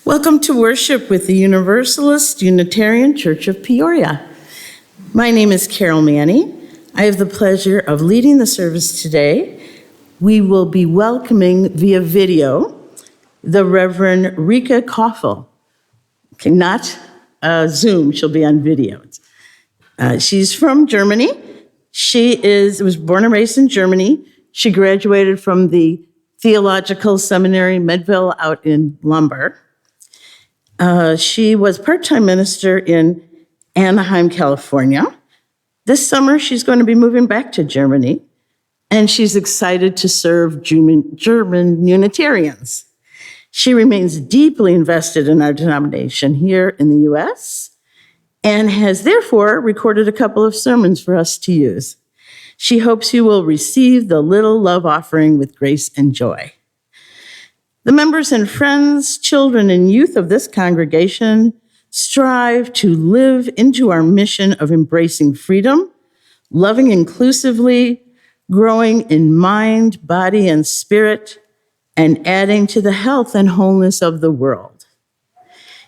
Welcome to worship with the Universalist Unitarian Church of Peoria. My name is Carol Manny. I have the pleasure of leading the service today. We will be welcoming via video the Reverend Rica Kaufel. Okay, not Zoom, she'll be on video. She's from Germany. She was born and raised in Germany. She graduated from the Theological Seminary, Meadville, out in Lombard. She was part-time minister in Anaheim, California. This summer, she's going to be moving back to Germany, and she's excited to serve German Unitarians. She remains deeply invested in our denomination here in the U.S. and has therefore recorded a couple of sermons for us to use. She hopes you will receive the little love offering with grace and joy. The members and friends, children, and youth of this congregation strive to live into our mission of embracing freedom, loving inclusively, growing in mind, body, and spirit, and adding to the health and wholeness of the world.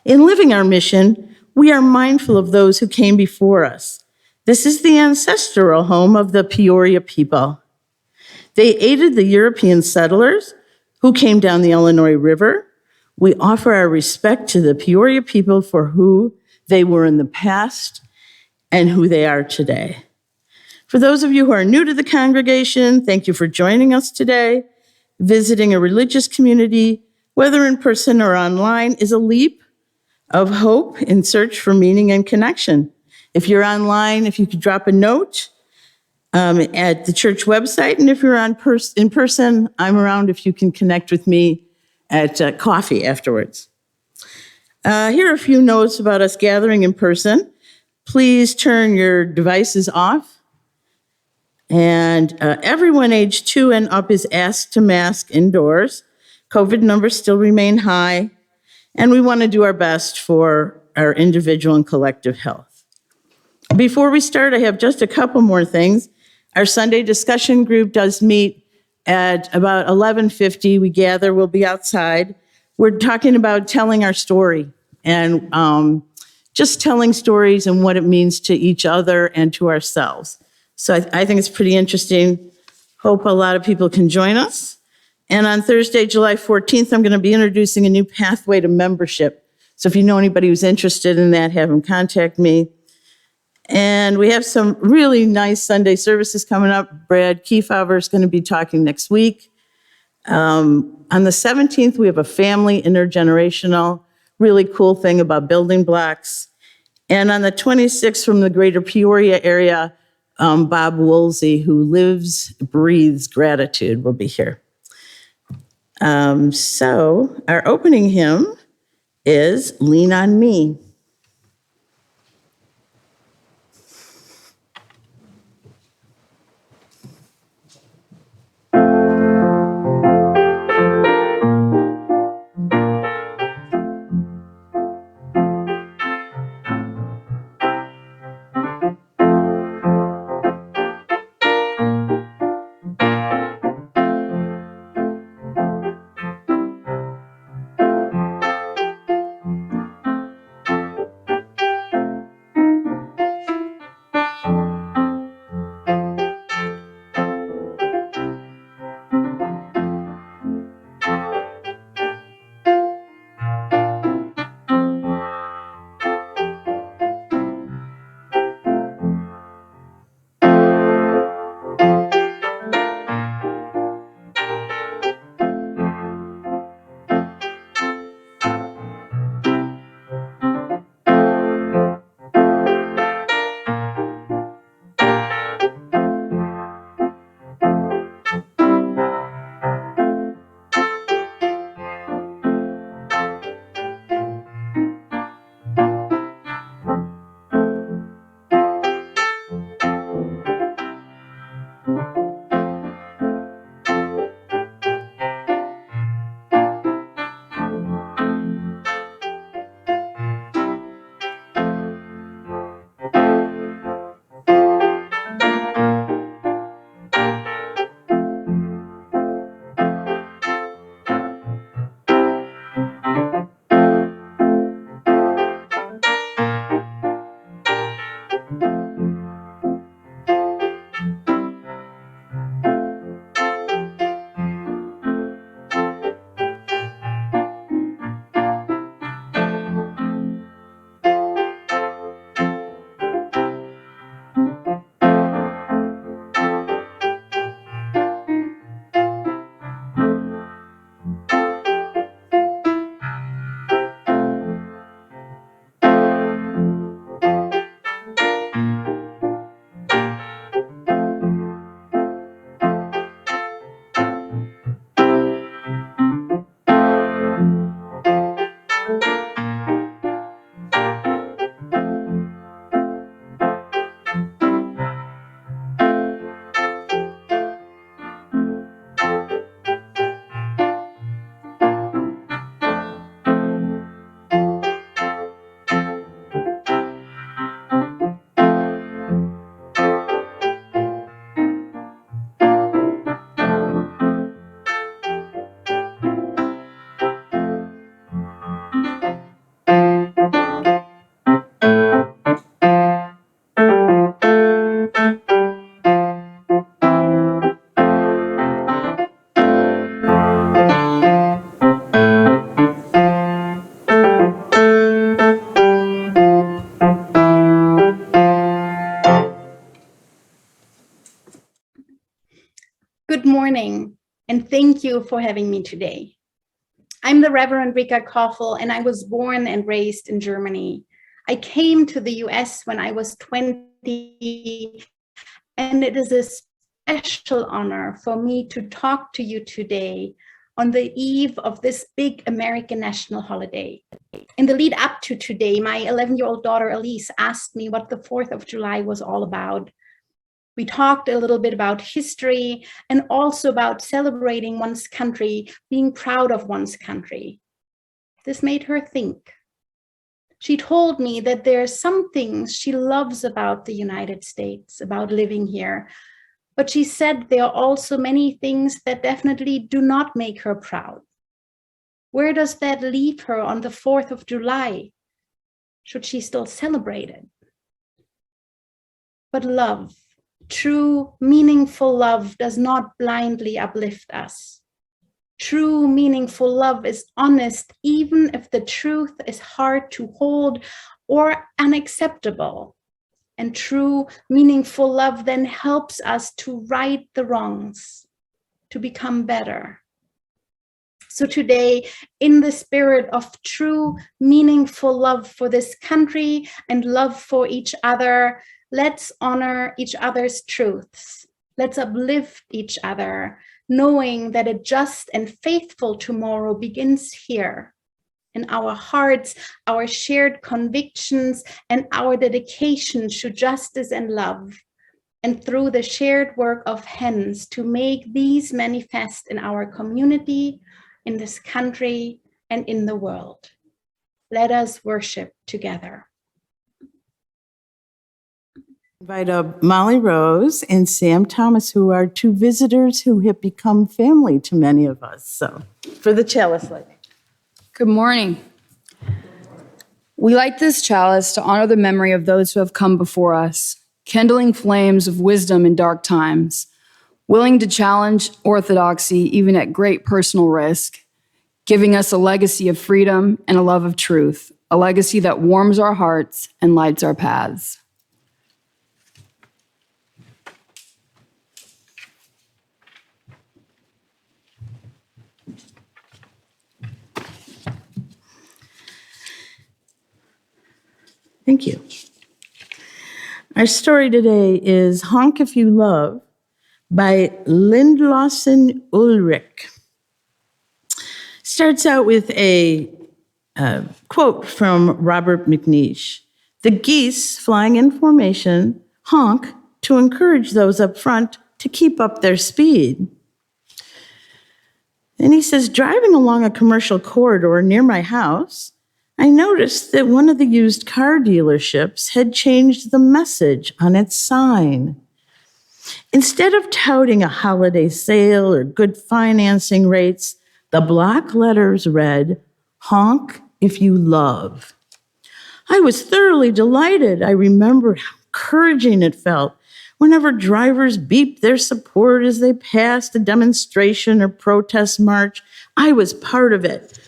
In living our mission, we are mindful of those who came before us. This is the ancestral home of the Peoria people. They aided the European settlers who came down the Illinois River. We offer our respect to the Peoria people for who they were in the past and who they are today. For those of you who are new to the congregation, thank you for joining us today. Visiting a religious community, whether in person or online, is a leap of hope in search for meaning and connection. If you're online, if you could drop a note at the church website, and if you're in person, I'm around if you can connect with me at coffee afterwards. Here are a few notes about us gathering in person. Please turn your devices off. And everyone age 2 and up is asked to mask indoors. COVID numbers still remain high, and we want to do our best for our individual and collective health. Before we start, I have just a couple more things. Our Sunday discussion group does meet at about 11:50. We gather, we'll be outside. We're talking about telling our story and just telling stories and what it means to each other and to ourselves. So I think it's pretty interesting. Hope a lot of people can join us. And on Thursday, July 14th, I'm going to be introducing a new pathway to membership. So if you know anybody who's interested in that, have them contact me. And we have some really nice Sunday services coming up. Brad Kaufel is going to be talking next week. On the 17th, we have a family intergenerational, really cool thing about building blocks. And on the 26th, from the greater Peoria area, Bob Woolsey, who lives, breathes gratitude, will be here. So our opening hymn is Lean on Me. morning, and thank you for having me today. I'm the Reverend Rica Kaufel, and I was born and raised in Germany. I came to the US when I was 20, and it is a special honor for me to talk to you today on the eve of this big American national holiday. In the lead up to today, my 11-year-old daughter Elise asked me what the 4th of July was all about. We talked a little bit about history and also about celebrating one's country, being proud of one's country. This made her think. She told me that there are some things she loves about the United States, about living here, but she said there are also many things that definitely do not make her proud. Where does that leave her on the 4th of July? Should she still celebrate it? But love, true, meaningful love does not blindly uplift us. True, meaningful love is honest, even if the truth is hard to hold or unacceptable. And true, meaningful love then helps us to right the wrongs, to become better. So today, in the spirit of true, meaningful love for this country and love for each other, let's honor each other's truths. Let's uplift each other, knowing that a just and faithful tomorrow begins here. In our hearts, our shared convictions, and our dedication to justice and love. And through the shared work of hands to make these manifest in our community, in this country, and in the world. Let us worship together. Invite up Molly Rose and Sam Thomas, who are two visitors who have become family to many of us. So, for the chalice lighting. Good morning. We light this chalice to honor the memory of those who have come before us, kindling flames of wisdom in dark times, willing to challenge orthodoxy even at great personal risk, giving us a legacy of freedom and a love of truth, a legacy that warms our hearts and lights our paths. Thank you. Our story today is Honk If You Love by Lindlosen Ulrich. Starts out with a quote from Robert McNeish. The geese flying in formation honk to encourage those up front to keep up their speed. And he says, driving along a commercial corridor near my house, I noticed that one of the used car dealerships had changed the message on its sign. Instead of touting a holiday sale or good financing rates, the block letters read, honk if you love. I was thoroughly delighted. I remembered how encouraging it felt whenever drivers beeped their support as they passed a demonstration or protest march. I was part of it.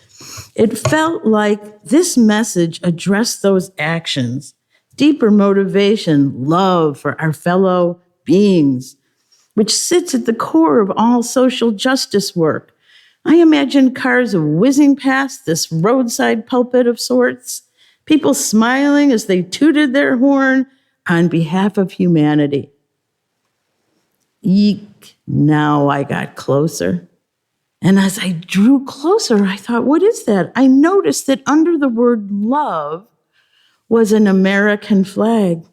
It felt like this message addressed those actions, deeper motivation, love for our fellow beings, which sits at the core of all social justice work. I imagined cars whizzing past this roadside pulpit of sorts, people smiling as they tooted their horn on behalf of humanity. Eek, now I got closer. And as I drew closer, I thought, what is that? I noticed that under the word love was an American flag.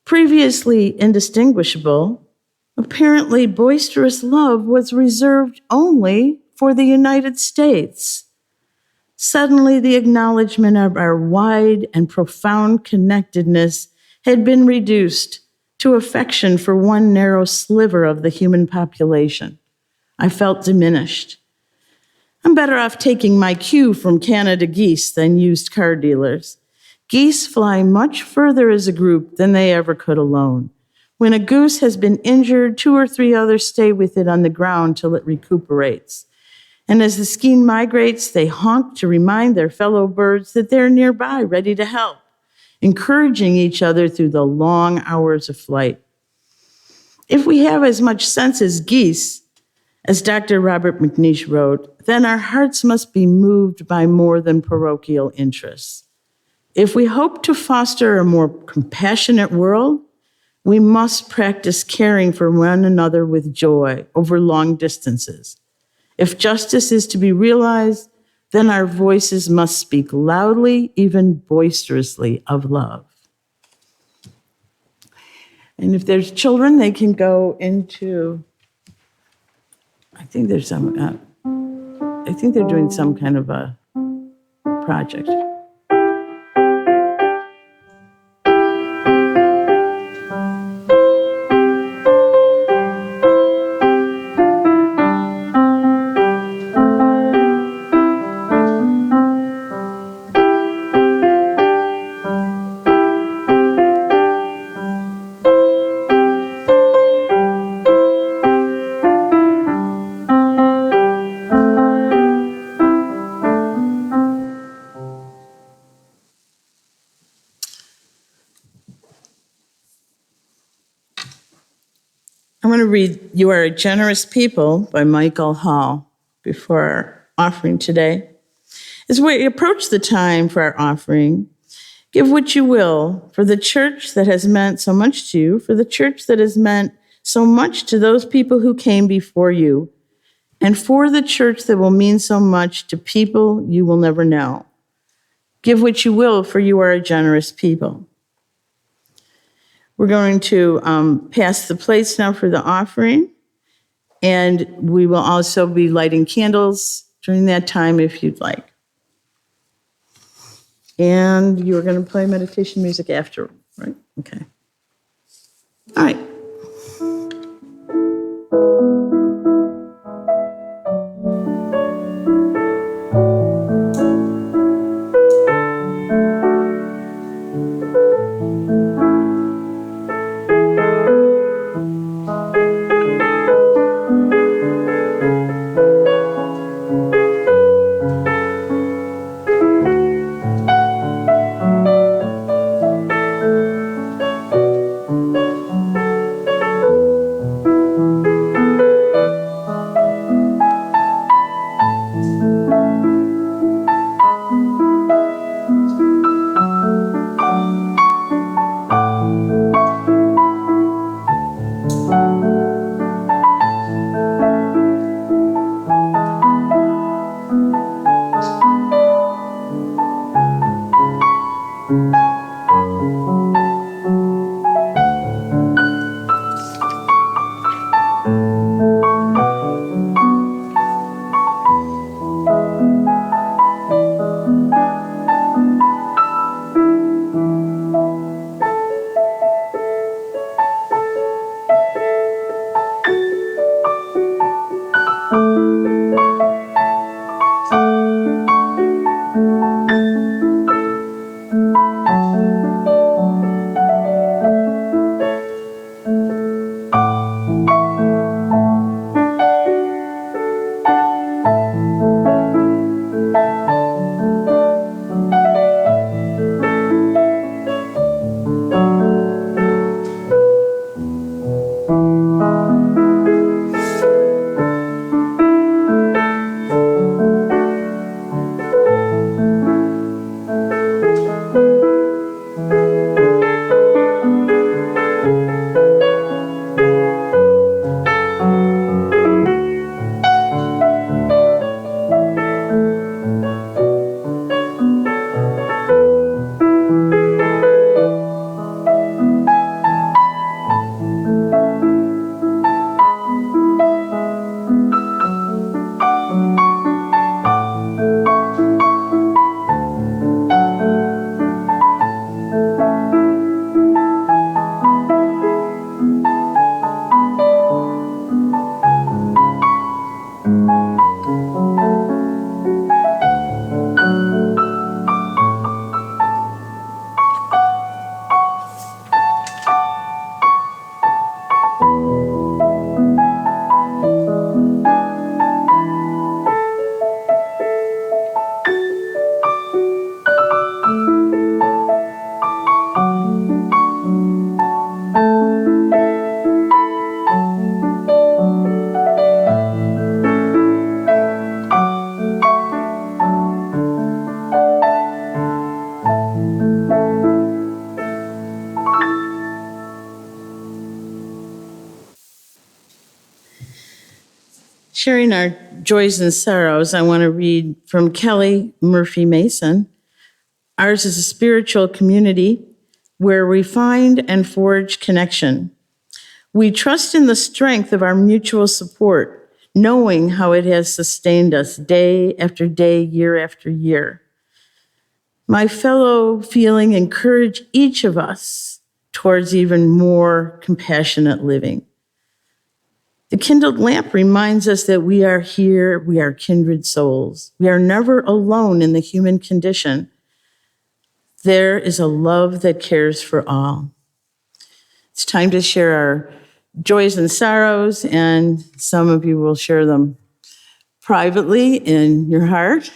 Previously indistinguishable, apparently boisterous love was reserved only for the United States. Suddenly, the acknowledgement of our wide and profound connectedness had been reduced to affection for one narrow sliver of the human population. I felt diminished. I'm better off taking my cue from Canada geese than used car dealers. Geese fly much further as a group than they ever could alone. When a goose has been injured, 2 or 3 others stay with it on the ground till it recuperates. And as the skein migrates, they honk to remind their fellow birds that they're nearby, ready to help, encouraging each other through the long hours of flight. If we have as much sense as geese, as Dr. Robert McNeish wrote, then our hearts must be moved by more than parochial interests. If we hope to foster a more compassionate world, we must practice caring for one another with joy over long distances. If justice is to be realized, then our voices must speak loudly, even boisterously, of love. And if there's children, they can go into, I think they're doing some kind of a project. I'm going to read You Are a Generous People by Michael Hall before our offering today. As we approach the time for our offering, give what you will for the church that has meant so much to you, for the church that has meant so much to those people who came before you, and for the church that will mean so much to people you will never know. Give what you will, for you are a generous people. We're going to pass the plates now for the offering, and we will also be lighting candles during that time if you'd like. And you're going to play meditation music after, right? Okay. All right. sharing our joys and sorrows, I want to read from Kelly Murphy Mason. Ours is a spiritual community where we find and forge connection. We trust in the strength of our mutual support, knowing how it has sustained us day after day, year after year. My fellow feeling encourage each of us towards even more compassionate living. The kindled lamp reminds us that we are here, we are kindred souls. We are never alone in the human condition. There is a love that cares for all. It's time to share our joys and sorrows, and some of you will share them privately in your heart.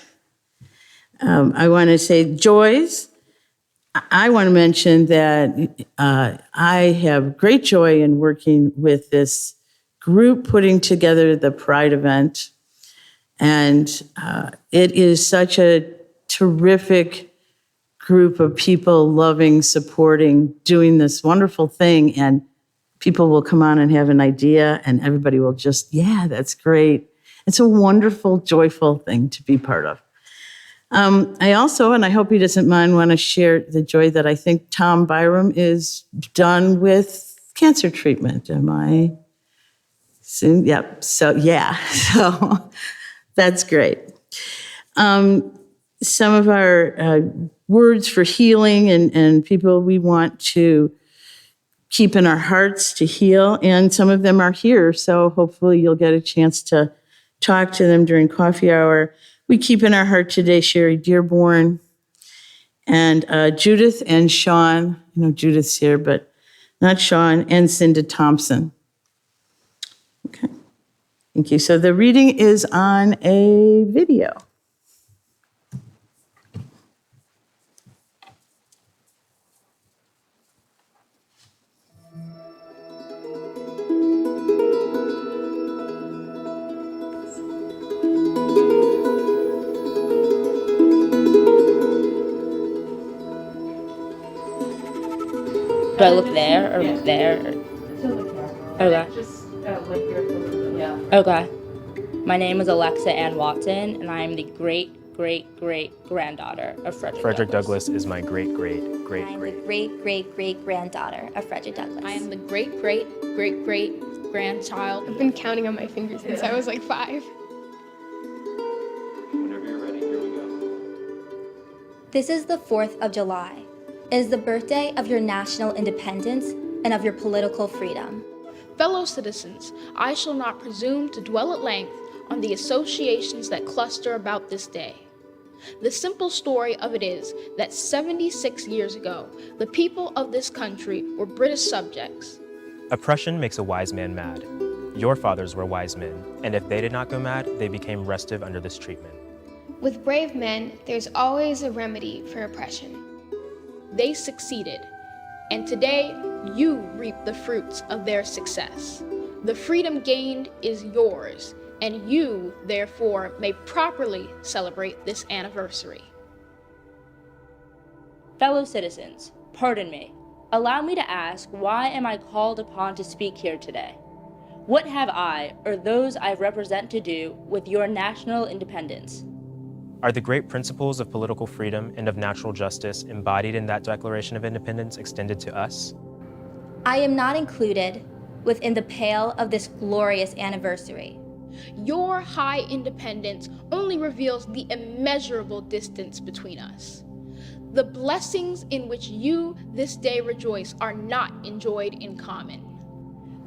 I want to say joys. I want to mention that I have great joy in working with this group putting together the Pride event. And it is such a terrific group of people loving, supporting, doing this wonderful thing. And people will come on and have an idea and everybody will just, yeah, that's great. It's a wonderful, joyful thing to be part of. I also, and I hope he doesn't mind, want to share the joy that I think Tom Byram is done with cancer treatment. Am I? Soon? Yep. So that's great. Some of our words for healing and people we want to keep in our hearts to heal, and some of them are here, so hopefully you'll get a chance to talk to them during coffee hour. We keep in our heart today Sherry Dearborn and Judith and Sean. I know Judith's here, but not Sean, and Cinda Thompson. Okay, thank you. So the reading is on a video. Do I look there or look there? Okay. Just like your yeah. Okay. My name is Alexa Ann Watson, and I am the great-great-great-granddaughter of Frederick Douglass is my great-great-great-great. I am the great-great-great-granddaughter of Frederick Douglass. I am the great-great-great-great-grandchild. I've been counting on my fingers since I was like 5. Whenever you're ready, here we go. This is the 4th of July. It is the birthday of your national independence and of your political freedom. Fellow citizens, I shall not presume to dwell at length on the associations that cluster about this day. The simple story of it is that 76 years ago, the people of this country were British subjects. Oppression makes a wise man mad. Your fathers were wise men, and if they did not go mad, they became restive under this treatment. With brave men, there's always a remedy for oppression. They succeeded, and today you reap the fruits of their success. The freedom gained is yours, and you, therefore, may properly celebrate this anniversary. Fellow citizens, pardon me. Allow me to ask, why am I called upon to speak here today? What have I, or those I represent, to do with your national independence? Are the great principles of political freedom and of natural justice embodied in that Declaration of Independence extended to us? I am not included within the pale of this glorious anniversary. Your high independence only reveals the immeasurable distance between us. The blessings in which you this day rejoice are not enjoyed in common.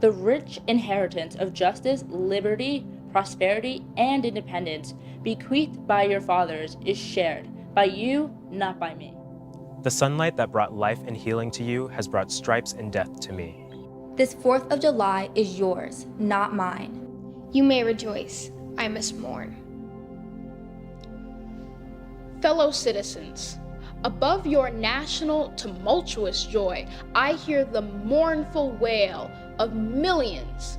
The rich inheritance of justice, liberty, prosperity, and independence bequeathed by your fathers is shared by you, not by me. The sunlight that brought life and healing to you has brought stripes and death to me. This 4th of July is yours, not mine. You may rejoice, I must mourn. Fellow citizens, above your national tumultuous joy, I hear the mournful wail of millions.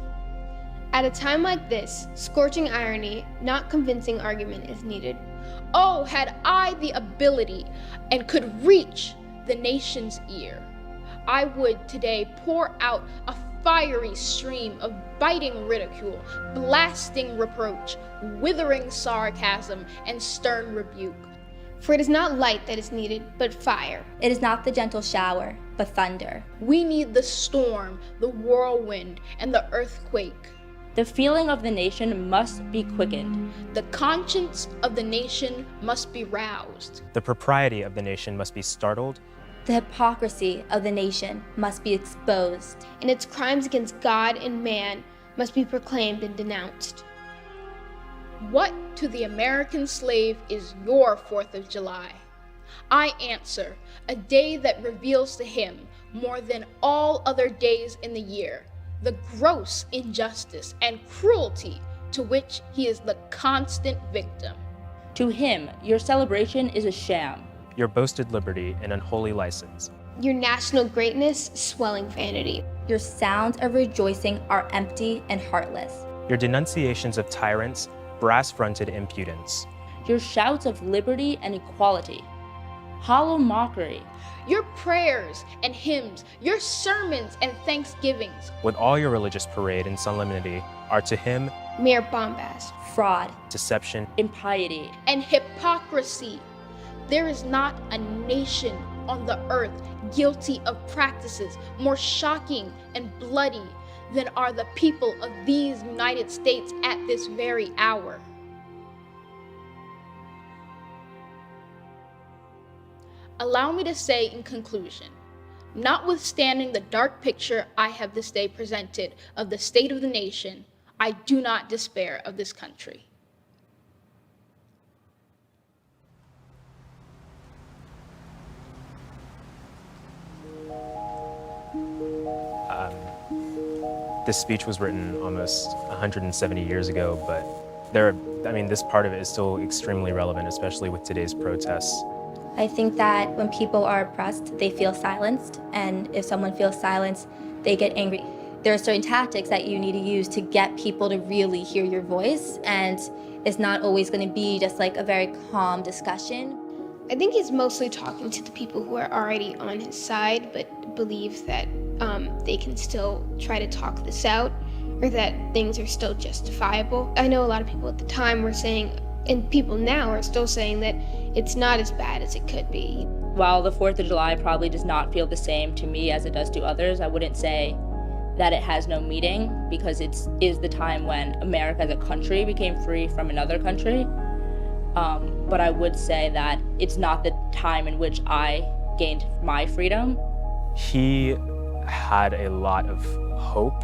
At a time like this, scorching irony, not convincing argument is needed. Oh, had I the ability and could reach the nation's ear, I would today pour out a fiery stream of biting ridicule, blasting reproach, withering sarcasm, and stern rebuke. For it is not light that is needed, but fire. It is not the gentle shower, but thunder. We need the storm, the whirlwind, and the earthquake. The feeling of the nation must be quickened. The conscience of the nation must be roused. The propriety of the nation must be startled. The hypocrisy of the nation must be exposed. And its crimes against God and man must be proclaimed and denounced. What to the American slave is your 4th of July? I answer, a day that reveals to him, more than all other days in the year, the gross injustice and cruelty to which he is the constant victim. To him, your celebration is a sham. Your boasted liberty an unholy license. Your national greatness, swelling vanity. Your sounds of rejoicing are empty and heartless. Your denunciations of tyrants, brass-fronted impudence. Your shouts of liberty and equality, hollow mockery. Your prayers and hymns, your sermons and thanksgivings, With all your religious parade and solemnity, are to him Mere bombast. Fraud. deception, Impiety. and hypocrisy. There is not a nation on the earth guilty of practices more shocking and bloody than are the people of these United States at this very hour. Allow me to say in conclusion, notwithstanding the dark picture I have this day presented of the state of the nation, I do not despair of this country. This speech was written almost 170 years ago, but this part of it is still extremely relevant, especially with today's protests. I think that when people are oppressed, they feel silenced, and if someone feels silenced, they get angry. There are certain tactics that you need to use to get people to really hear your voice, and it's not always going to be just like a very calm discussion. I think he's mostly talking to the people who are already on his side, but believe that they can still try to talk this out, or that things are still justifiable. I know a lot of people at the time were saying, and people now are still saying, that it's not as bad as it could be. While the 4th of July probably does not feel the same to me as it does to others, I wouldn't say that it has no meaning, because it is the time when America as a country became free from another country. But I would say that it's not the time in which I gained my freedom. He had a lot of hope,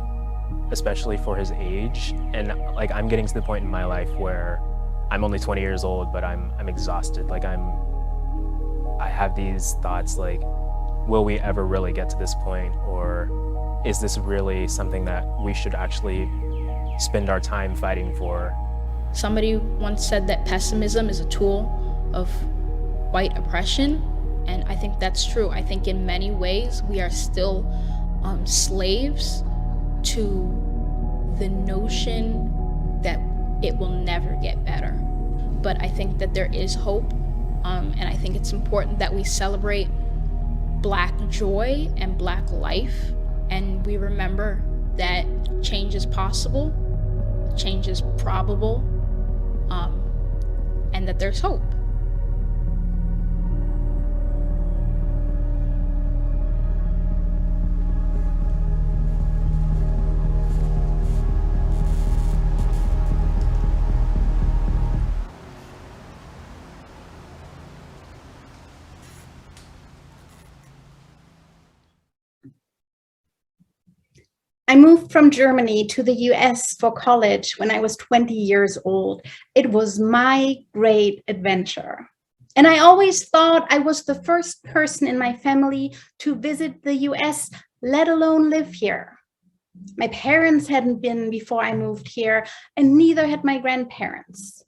especially for his age. And I'm getting to the point in my life where I'm only 20 years old, but I'm exhausted. I have these thoughts like, will we ever really get to this point? Or is this really something that we should actually spend our time fighting for? Somebody once said that pessimism is a tool of white oppression, and I think that's true. I think in many ways we are still slaves to the notion that it will never get better. But I think that there is hope, and I think it's important that we celebrate Black joy and Black life, and we remember that change is possible, change is probable, and that there's hope. I moved from Germany to the US for college when I was 20 years old. It was my great adventure. And I always thought I was the first person in my family to visit the US, let alone live here. My parents hadn't been before I moved here, and neither had my grandparents.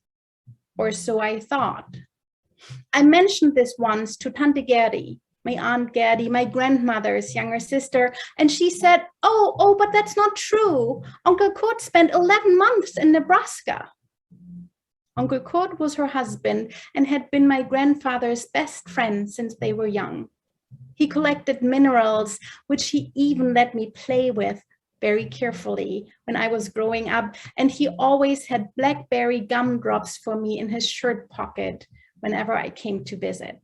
Or so I thought. I mentioned this once to Tante Gerdi, my Aunt Gerdi, my grandmother's younger sister, and she said, oh, but that's not true. Uncle Kurt spent 11 months in Nebraska. Uncle Kurt was her husband and had been my grandfather's best friend since they were young. He collected minerals, which he even let me play with very carefully when I was growing up, and he always had blackberry gumdrops for me in his shirt pocket whenever I came to visit.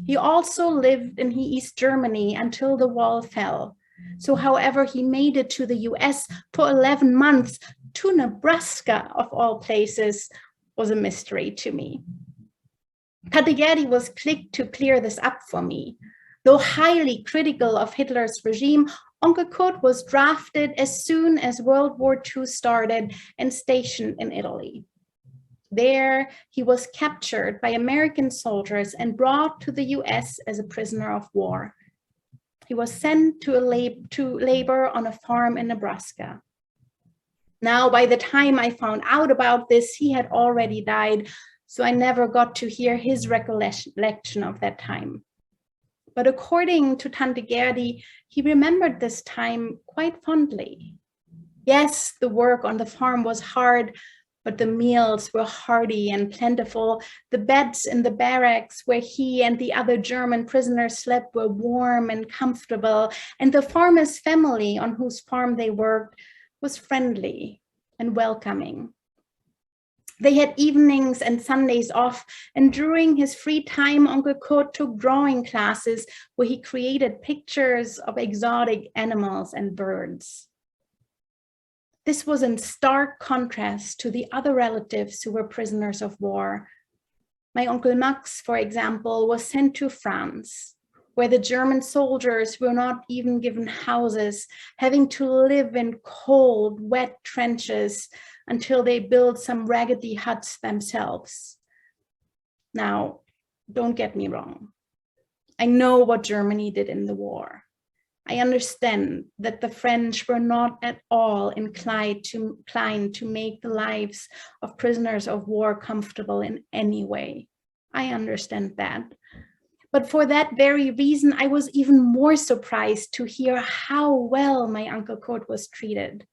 He also lived in East Germany until the wall fell. So however he made it to the US for 11 months, to Nebraska of all places, was a mystery to me. Tante Gerdi was quick to clear this up for me. Though highly critical of Hitler's regime, Uncle Kurt was drafted as soon as World War II started and stationed in Italy. There, he was captured by American soldiers and brought to the US as a prisoner of war. He was sent to labor on a farm in Nebraska. Now, by the time I found out about this, he had already died, so I never got to hear his recollection of that time. But according to Tante Gerdi, he remembered this time quite fondly. Yes, the work on the farm was hard, but the meals were hearty and plentiful. The beds in the barracks where he and the other German prisoners slept were warm and comfortable, and the farmer's family on whose farm they worked was friendly and welcoming. They had evenings and Sundays off, and during his free time, Uncle Kurt took drawing classes where he created pictures of exotic animals and birds. This was in stark contrast to the other relatives who were prisoners of war. My Uncle Max, for example, was sent to France, where the German soldiers were not even given houses, having to live in cold, wet trenches until they built some raggedy huts themselves. Now, don't get me wrong. I know what Germany did in the war. I understand that the French were not at all inclined to make the lives of prisoners of war comfortable in any way. I understand that. But for that very reason, I was even more surprised to hear how well my Uncle Kurt was treated.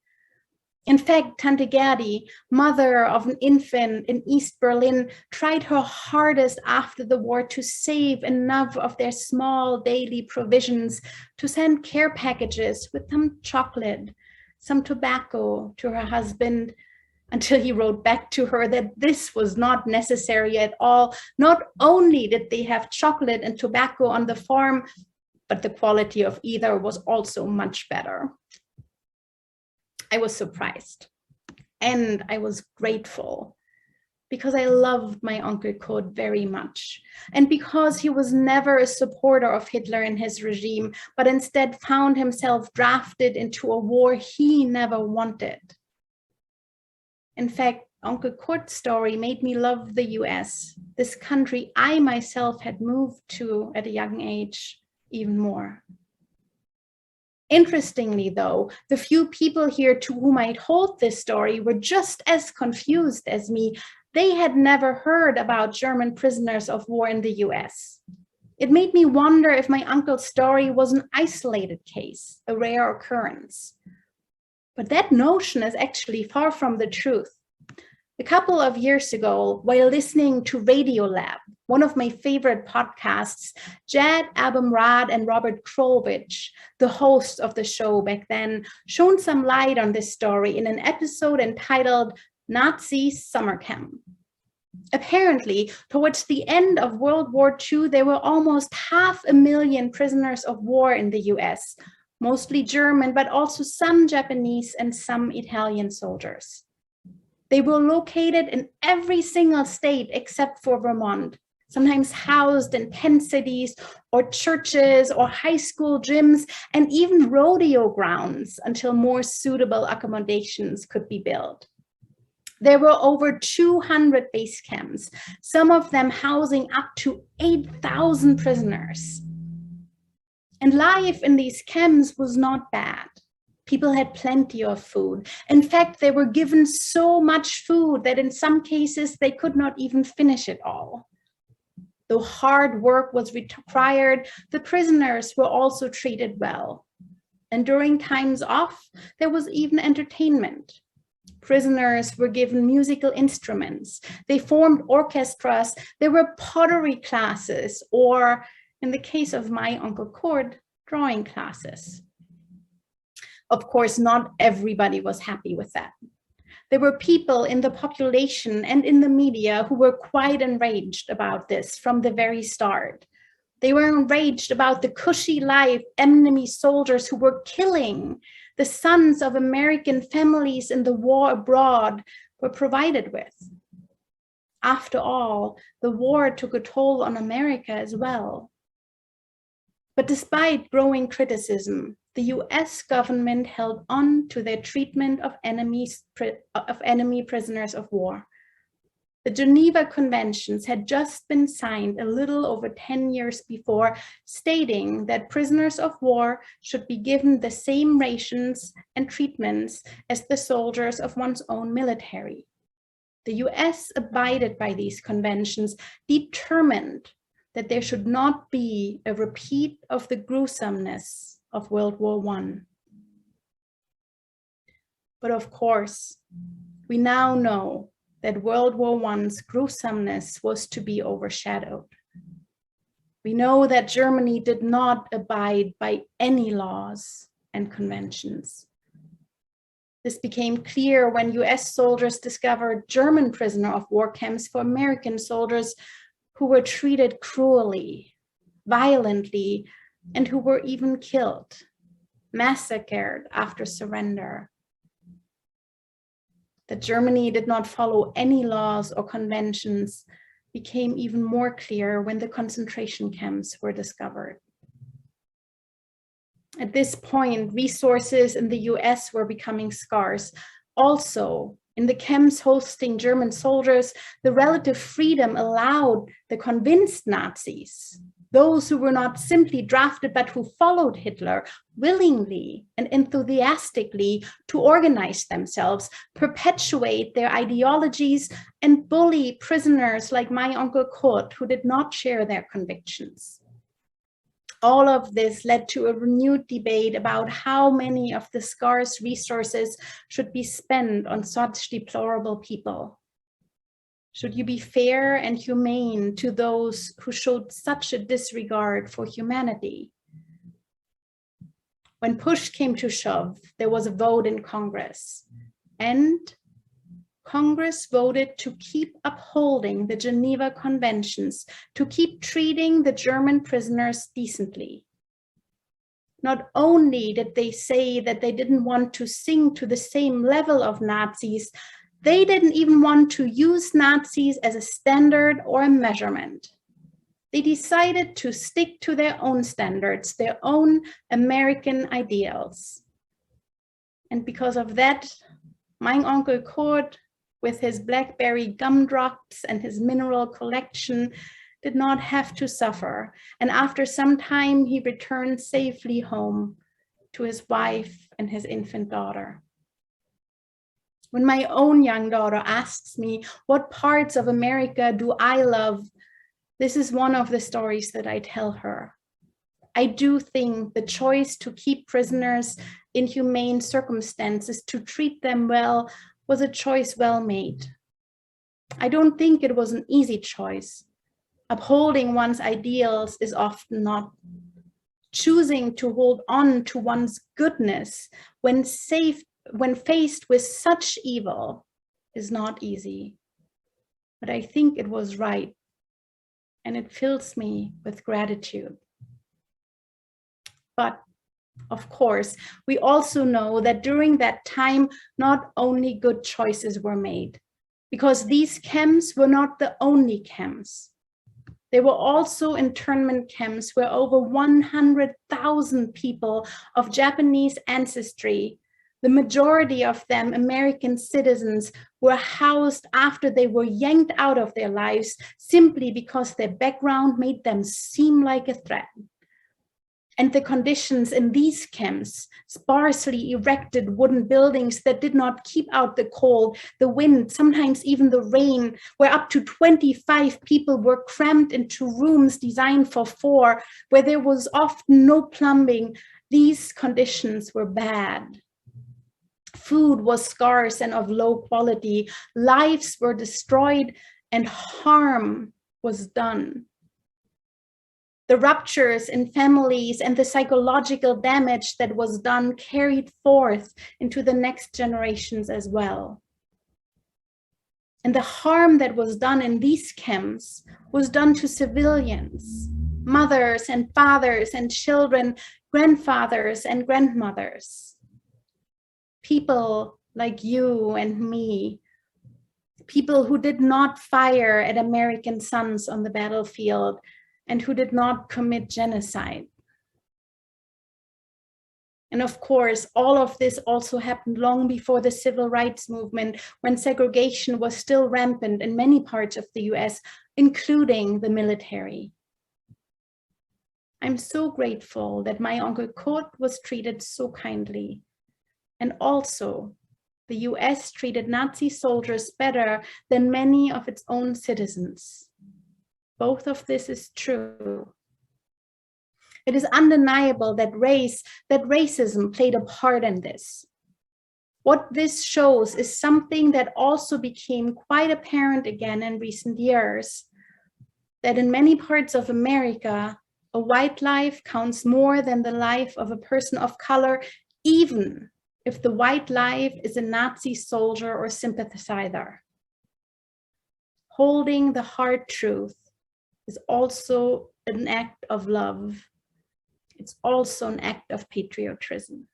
In fact, Tante Gerdi, mother of an infant in East Berlin, tried her hardest after the war to save enough of their small daily provisions to send care packages with some chocolate, some tobacco to her husband, until he wrote back to her that this was not necessary at all. Not only did they have chocolate and tobacco on the farm, but the quality of either was also much better. I was surprised and I was grateful because I loved my Uncle Kurt very much, and because he was never a supporter of Hitler and his regime, but instead found himself drafted into a war he never wanted. In fact, Uncle Kurt's story made me love the US, this country I myself had moved to at a young age, even more. Interestingly, though, the few people here to whom I told this story were just as confused as me. They had never heard about German prisoners of war in the US. It made me wonder if my uncle's story was an isolated case, a rare occurrence. But that notion is actually far from the truth. A couple of years ago, while listening to Radiolab, one of my favorite podcasts, Jad Abumrad and Robert Krolwich, the hosts of the show back then, shone some light on this story in an episode entitled Nazi Summer Camp. Apparently, towards the end of World War II, there were almost 500,000 prisoners of war in the US, mostly German, but also some Japanese and some Italian soldiers. They were located in every single state except for Vermont, sometimes housed in tent cities or churches or high school gyms and even rodeo grounds until more suitable accommodations could be built. There were over 200 base camps, some of them housing up to 8,000 prisoners. And life in these camps was not bad. People had plenty of food. In fact, they were given so much food that in some cases they could not even finish it all. Though hard work was required, the prisoners were also treated well. And during times off, there was even entertainment. Prisoners were given musical instruments. They formed orchestras. There were pottery classes, or in the case of my Uncle Kurt, drawing classes. Of course, not everybody was happy with that. There were people in the population and in the media who were quite enraged about this from the very start. They were enraged about the cushy life enemy soldiers who were killing the sons of American families in the war abroad were provided with. After all, the war took a toll on America as well. But despite growing criticism, the US government held on to their treatment of enemy prisoners of war. The Geneva Conventions had just been signed a little over 10 years before, stating that prisoners of war should be given the same rations and treatments as the soldiers of one's own military. The US abided by these conventions, determined that there should not be a repeat of the gruesomeness of World War I. But of course, we now know that World War I's gruesomeness was to be overshadowed. We know that Germany did not abide by any laws and conventions. This became clear when US soldiers discovered German prisoner of war camps for American soldiers who were treated cruelly, violently, and who were even killed, massacred after surrender. That Germany did not follow any laws or conventions became even more clear when the concentration camps were discovered. At this point, resources in the US were becoming scarce. Also, in the camps hosting German soldiers, the relative freedom allowed the convinced Nazis, those who were not simply drafted but who followed Hitler willingly and enthusiastically, to organize themselves, perpetuate their ideologies, and bully prisoners like my Uncle Kurt, who did not share their convictions. All of this led to a renewed debate about how many of the scarce resources should be spent on such deplorable people. Should you be fair and humane to those who showed such a disregard for humanity? When push came to shove, there was a vote in Congress, and Congress voted to keep upholding the Geneva Conventions, to keep treating the German prisoners decently. Not only did they say that they didn't want to sink to the same level of Nazis, they didn't even want to use Nazis as a standard or a measurement. They decided to stick to their own standards, their own American ideals. And because of that, my Uncle Kurt, with his BlackBerry gumdrops and his mineral collection, did not have to suffer. And after some time, he returned safely home to his wife and his infant daughter. When my own young daughter asks me, what parts of America do I love? This is one of the stories that I tell her. I do think the choice to keep prisoners in humane circumstances, to treat them well, was a choice well made. I don't think it was an easy choice. Upholding one's ideals is often not. Choosing to hold on to one's goodness when faced with such evil is not easy. But I think it was right, and it fills me with gratitude. But of course, we also know that during that time, not only good choices were made, because these camps were not the only camps. There were also internment camps where over 100,000 people of Japanese ancestry, the majority of them American citizens, were housed after they were yanked out of their lives simply because their background made them seem like a threat. And the conditions in these camps, sparsely erected wooden buildings that did not keep out the cold, the wind, sometimes even the rain, where up to 25 people were crammed into rooms designed for 4, where there was often no plumbing, these conditions were bad. Food was scarce and of low quality, lives were destroyed, and harm was done. The ruptures in families and the psychological damage that was done carried forth into the next generations as well. And the harm that was done in these camps was done to civilians, mothers and fathers and children, grandfathers and grandmothers. People like you and me, people who did not fire at American sons on the battlefield and who did not commit genocide. And of course, all of this also happened long before the civil rights movement, when segregation was still rampant in many parts of the US, including the military. I'm so grateful that my Uncle Kurt was treated so kindly. And also, the US treated Nazi soldiers better than many of its own citizens. Both of this is true. It is undeniable that racism played a part in this. What this shows is something that also became quite apparent again in recent years, that in many parts of America, a white life counts more than the life of a person of color, even if the white life is a Nazi soldier or sympathizer. Holding the hard truth is also an act of love. It's also an act of patriotism.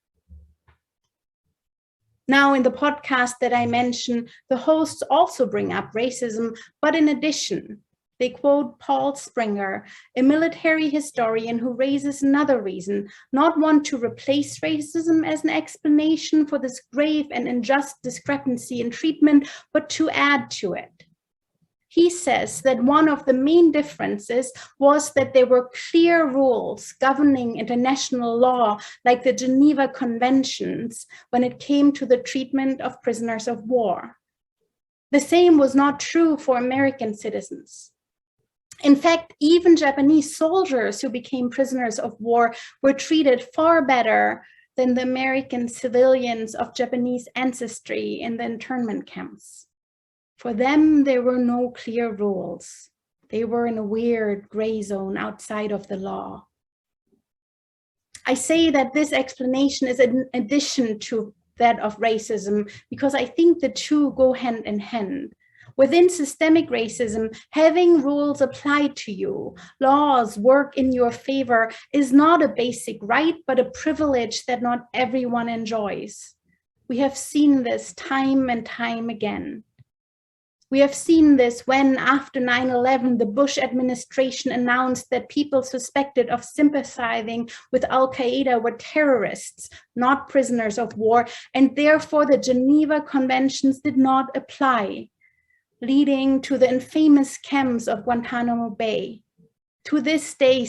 Now, in the podcast that I mentioned, the hosts also bring up racism, but in addition, they quote Paul Springer, a military historian who raises another reason, not one to replace racism as an explanation for this grave and unjust discrepancy in treatment, but to add to it. He says that one of the main differences was that there were clear rules governing international law, like the Geneva Conventions, when it came to the treatment of prisoners of war. The same was not true for American citizens. In fact, even Japanese soldiers who became prisoners of war were treated far better than the American civilians of Japanese ancestry in the internment camps. For them, there were no clear rules. They were in a weird gray zone outside of the law. I say that this explanation is an addition to that of racism because I think the two go hand in hand. Within systemic racism, having rules applied to you, laws work in your favor, is not a basic right, but a privilege that not everyone enjoys. We have seen this time and time again. We have seen this when, after 9/11, the Bush administration announced that people suspected of sympathizing with Al-Qaeda were terrorists, not prisoners of war, and therefore the Geneva Conventions did not apply, leading to the infamous camps of Guantanamo Bay. To this day,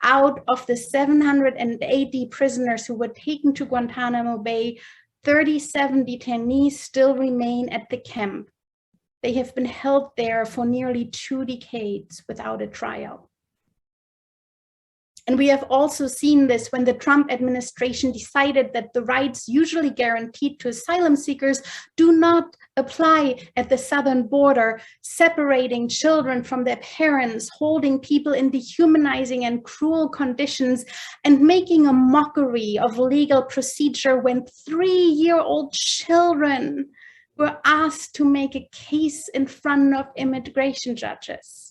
out of the 780 prisoners who were taken to Guantanamo Bay, 37 detainees still remain at the camp. They have been held there for nearly 2 decades without a trial. And we have also seen this when the Trump administration decided that the rights usually guaranteed to asylum seekers do not apply at the southern border, separating children from their parents, holding people in dehumanizing and cruel conditions, and making a mockery of legal procedure when 3-year-old children were asked to make a case in front of immigration judges.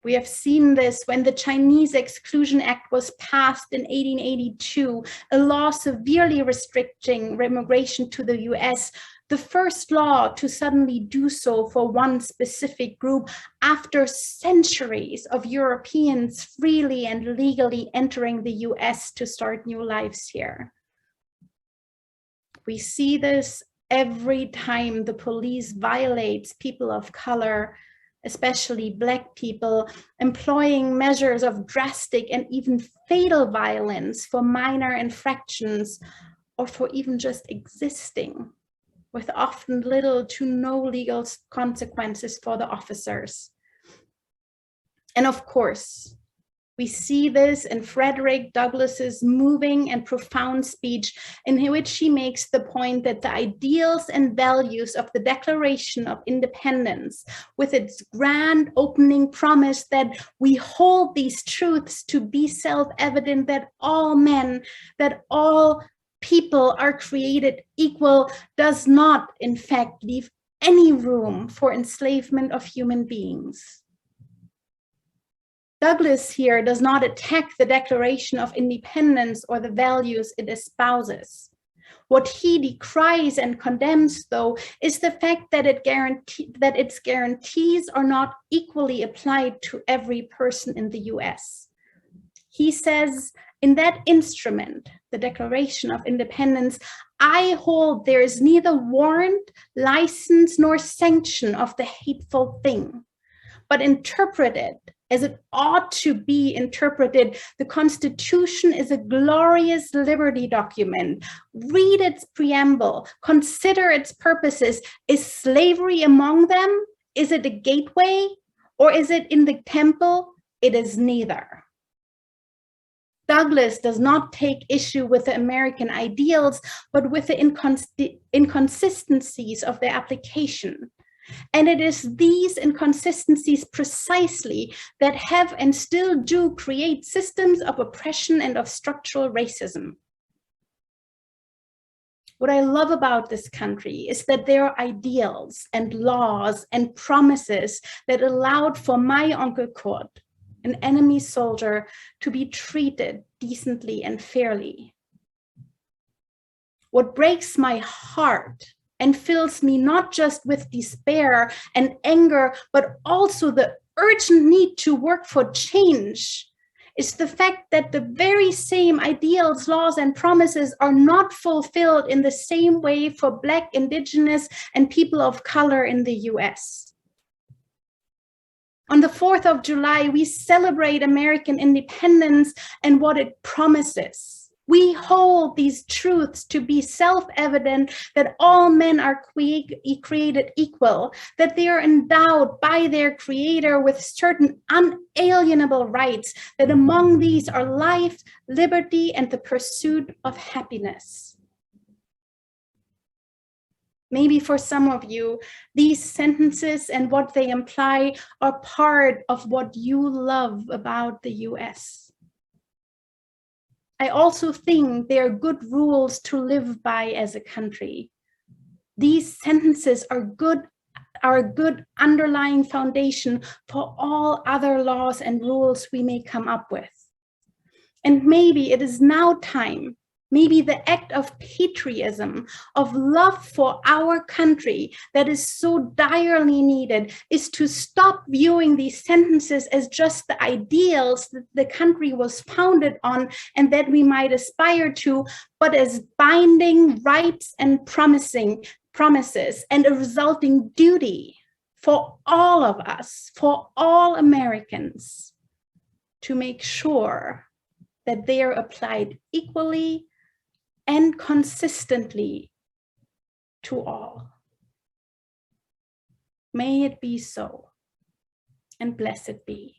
We have seen this when the Chinese Exclusion Act was passed in 1882, a law severely restricting immigration to the US, the first law to suddenly do so for one specific group after centuries of Europeans freely and legally entering the US to start new lives here. We see this every time the police violates people of color, especially Black people, employing measures of drastic and even fatal violence for minor infractions or for even just existing, with often little to no legal consequences for the officers. And of course, We see this in Frederick Douglass's moving and profound speech, in which he makes the point that the ideals and values of the Declaration of Independence, with its grand opening promise that we hold these truths to be self-evident, that all men, that all people are created equal, does not, in fact, leave any room for enslavement of human beings. Douglass here does not attack the Declaration of Independence or the values it espouses. What he decries and condemns, though, is the fact that its guarantees are not equally applied to every person in the US. He says, in that instrument, the Declaration of Independence, I hold there is neither warrant, license, nor sanction of the hateful thing, but interpreted as it ought to be interpreted, the Constitution is a glorious liberty document. Read its preamble, consider its purposes. Is slavery among them? Is it a gateway? Or is it in the temple? It is neither. Douglass does not take issue with the American ideals, but with the inconsistencies of their application. And it is these inconsistencies precisely that have and still do create systems of oppression and of structural racism. What I love about this country is that there are ideals and laws and promises that allowed for my Uncle Kurt, an enemy soldier, to be treated decently and fairly. What breaks my heart and fills me not just with despair and anger, but also the urgent need to work for change, is the fact that the very same ideals, laws, and promises are not fulfilled in the same way for Black, Indigenous, and people of color in the US. On the 4th of July, we celebrate American independence and what it promises. We hold these truths to be self-evident, that all men are created equal, that they are endowed by their creator with certain unalienable rights, that among these are life, liberty, and the pursuit of happiness. Maybe for some of you, these sentences and what they imply are part of what you love about the US. I also think they are good rules to live by as a country. These sentences are a good underlying foundation for all other laws and rules we may come up with. And maybe it is now time, maybe the act of patriotism, of love for our country that is so direly needed, is to stop viewing these sentences as just the ideals that the country was founded on and that we might aspire to, but as binding rights and promises and a resulting duty for all of us, for all Americans, to make sure that they are applied equally and consistently to all. May it be so, and blessed be.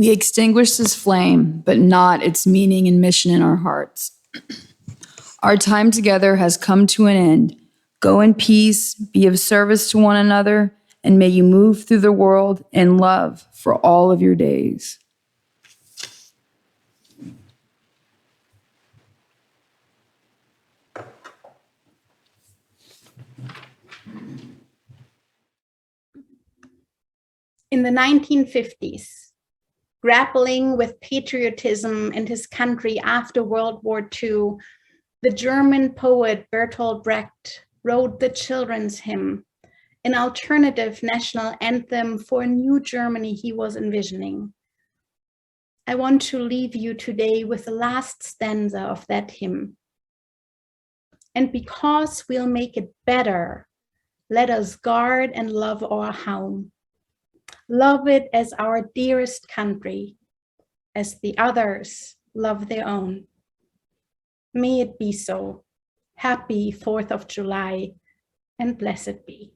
We extinguish this flame, but not its meaning and mission in our hearts. Our time together has come to an end. Go in peace, be of service to one another, and may you move through the world in love for all of your days. In the 1950s, grappling with patriotism in his country after World War II, the German poet Bertolt Brecht wrote the Children's Hymn, an alternative national anthem for a new Germany he was envisioning. I want to leave you today with the last stanza of that hymn. And because we'll make it better, let us guard and love our home. Love it as our dearest country, as the others love their own. May it be so. Happy 4th of July, and blessed be.